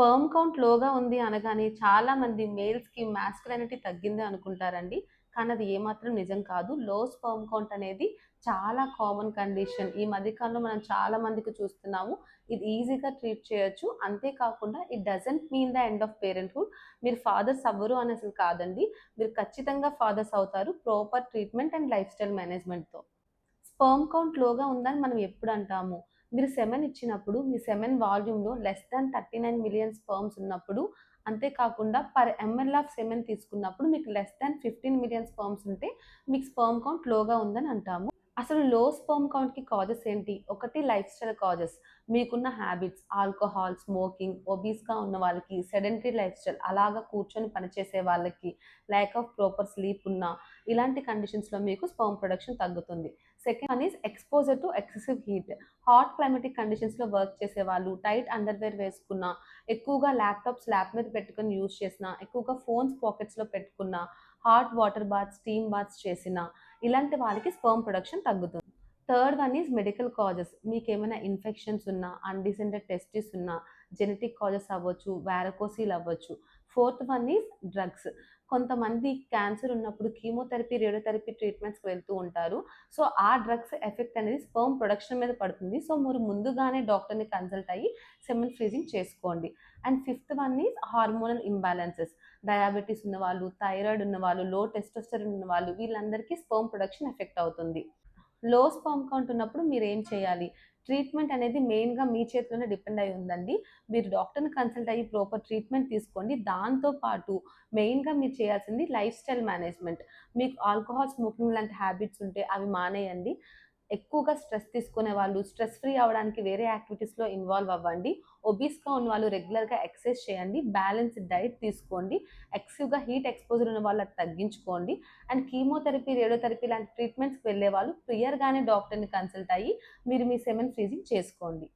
Sperm count లోగా ఉంది అనగానే చాలామంది మేల్స్‌కి మాస్కులినిటీ తగ్గింది అనుకుంటారండి. కానీ అది ఏమాత్రం నిజం కాదు. లో స్పెర్మ్ కౌంట్ అనేది చాలా కామన్ కండిషన్. ఈ మధ్య కాలంలో మనం చాలా మందికి చూస్తున్నాము. ఇది ఈజీగా ట్రీట్ చేయొచ్చు. అంతే కాకుండా it doesn't mean the end of parenthood. మీరు ఫాదర్స్ అవ్వరు అని అసలు కాదండి. మీరు ఖచ్చితంగా ఫాదర్స్ అవుతారు. Proper treatment and lifestyle మేనేజ్‌మెంట్‌తో. స్పెర్మ్ కౌంట్ లోగా ఉందని మనం ఎప్పుడు అంటాము? మీరు సెమెన్ ఇచ్చినప్పుడు మీ సెమెన్ వాల్యూమ్‌లో లెస్ థాన్ 39 మిలియన్ స్పెర్మ్స్ ఉన్నప్పుడు, అంతే కాకుండా పర్ ఎంఎల్ ఆఫ్ సెమెన్ తీసుకున్నప్పుడు మీకు లెస్ థాన్ 15 మిలియన్ స్పెర్మ్స్ ఉంటే మీకు స్పెర్మ్ కౌంట్ లోగా ఉందని అంటాము. అసలు లో స్పెర్మ్ కౌంట్‌కి కాజెస్ ఏంటి? ఒకటి లైఫ్ స్టైల్ కాజెస్. మీకున్న హ్యాబిట్స్ ఆల్కహాల్, స్మోకింగ్, ఒబీస్‌గా ఉన్న వాళ్ళకి, సెడెంటరీ లైఫ్ స్టైల్ అలాగా కూర్చొని పనిచేసే వాళ్ళకి, ల్యాక్ ఆఫ్ ప్రాపర్ స్లీప్ ఉన్న ఇలాంటి కండిషన్స్‌లో మీకు స్పెర్మ్ ప్రొడక్షన్ తగ్గుతుంది. Second one is exposure to excessive heat. Hot climatic కండిషన్స్‌లో వర్క్ చేసేవాళ్ళు, టైట్ అండర్‌వేర్ వేసుకున్న, ఎక్కువగా ల్యాప్‌టాప్స్ ల్యాప్ మీద పెట్టుకొని యూజ్ చేసిన, ఎక్కువగా ఫోన్స్ పాకెట్స్‌లో పెట్టుకున్న, hot water baths, steam baths చేసిన, ఇలాంటి వాళ్ళకి స్పెర్మ్ ప్రొడక్షన్ తగ్గుతుంది. Third one is medical causes. మీకేమైనా ఇన్ఫెక్షన్స్ ఉన్నా, అన్‌డిసెండెడ్ టెస్టిస్ ఉన్నా, జెనెటిక్ కాజెస్ అవ్వచ్చు, వారకోసీల్ అవ్వచ్చు. Fourth one is drugs. కొంతమంది క్యాన్సర్ ఉన్నప్పుడు కీమోథెరపీ, రేడియోథెరపీ ట్రీట్మెంట్స్‌కి వెళ్తూ ఉంటారు. సో, ఆ డ్రగ్స్ ఎఫెక్ట్ అనేది స్పెర్మ్ ప్రొడక్షన్ మీద పడుతుంది. సో, మీరు ముందుగానే డాక్టర్‌ని కన్సల్ట్ అయ్యి సెమెన్ ఫ్రీజింగ్ చేసుకోండి. And fifth one is hormonal imbalances. Diabetes ఉన్నవాళ్ళు, థైరాయిడ్ ఉన్నవాళ్ళు, లో టెస్టోస్టెరాన్ ఉన్నవాళ్ళు వీళ్ళందరికీ స్పెర్మ్ ప్రొడక్షన్ ఎఫెక్ట్ అవుతుంది. లో స్పెర్మ్ కౌంట్ ఉన్నప్పుడు మీరేం చేయాలి? ట్రీట్మెంట్ అనేది మెయిన్‌గా మీ చేతిలోనే డిపెండ్ అయ్యి ఉందండి. మీరు డాక్టర్‌ని కన్సల్ట్ అయ్యి ప్రాపర్ ట్రీట్మెంట్ తీసుకోండి. దాంతో పాటు మెయిన్‌గా మీరు చేయాల్సింది లైఫ్ స్టైల్ మేనేజ్‌మెంట్. మీకు ఆల్కహాల్, స్మోకింగ్ లాంటి హ్యాబిట్స్ ఉంటే అవి మానేయండి. ఎక్కువగా స్ట్రెస్ తీసుకునే వాళ్ళు స్ట్రెస్ ఫ్రీ అవ్వడానికి వేరే యాక్టివిటీస్‌లో ఇన్వాల్వ్ అవ్వండి. ఒబీస్‌గా ఉన్నవాళ్ళు రెగ్యులర్‌గా ఎక్సర్సైజ్ చేయండి. బ్యాలెన్స్‌డ్ డైట్ తీసుకోండి. ఎక్సెసివ్‌గా హీట్ ఎక్స్‌పోజర్ ఉన్న వాళ్ళు అది తగ్గించుకోండి. అండ్ కీమోథెరపీ, రేడియోథెరపీ లాంటి ట్రీట్మెంట్స్‌కి వెళ్ళేవాళ్ళు ప్రియర్‌గానే డాక్టర్‌ని కన్సల్ట్ అయ్యి మీరు మీ సెమెన్ ఫ్రీజింగ్ చేసుకోండి.